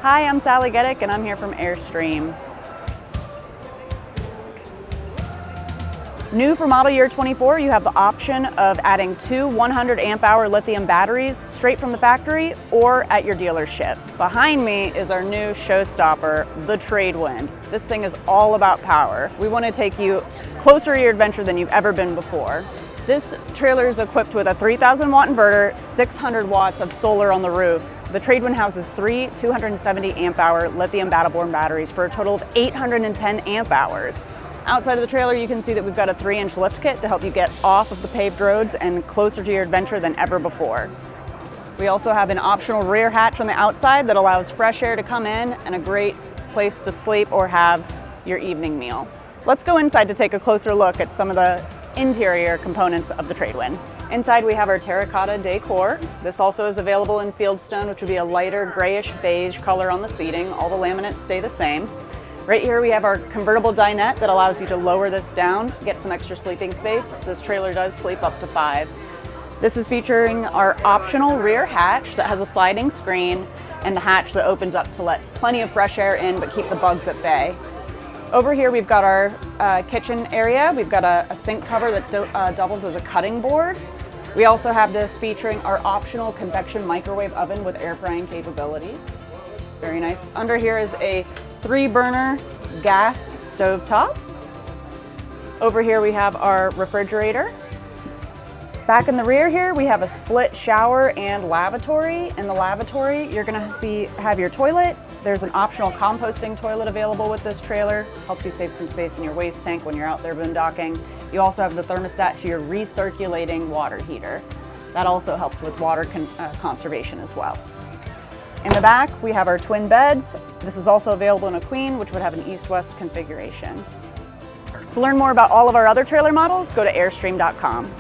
Hi, I'm Sally Geddick and I'm here from Airstream. New for model year 24, you have the option of adding two 100 amp hour lithium batteries straight from the factory or at your dealership. Behind me is our new showstopper, the Tradewind. This thing is all about power. We want to take you closer to your adventure than you've ever been before. This trailer is equipped with a 3,000 watt inverter, 600 watts of solar on the roof. The Tradewind houses three 270 amp hour lithium battle-borne batteries for a total of 810 amp hours. Outside of the trailer, you can see that we've got a 3-inch lift kit to help you get off of the paved roads and closer to your adventure than ever before. We also have an optional rear hatch on the outside that allows fresh air to come in and a great place to sleep or have your evening meal. Let's go inside to take a closer look at some of the interior components of the Tradewind. Inside we have our terracotta decor. This also is available in fieldstone, which would be a lighter grayish beige color on the seating. All the laminates stay the same. Right here we have our convertible dinette that allows you to lower this down, get some extra sleeping space. This trailer does sleep up to 5. This is featuring our optional rear hatch that has a sliding screen and the hatch that opens up to let plenty of fresh air in but keep the bugs at bay. Over here we've got our kitchen area. We've got a sink cover that doubles as a cutting board. We also have this featuring our optional convection microwave oven with air frying capabilities. Very nice. Under here is a 3-burner gas stove top. Over here we have our refrigerator. Back in the rear here we have a split shower and lavatory. In the lavatory you're going to have your toilet. There's an optional composting toilet available with this trailer. Helps you save some space in your waste tank when you're out there boondocking. You also have the thermostat to your recirculating water heater. That also helps with water conservation as well. In the back, we have our twin beds. This is also available in a queen, which would have an east-west configuration. To learn more about all of our other trailer models, go to airstream.com.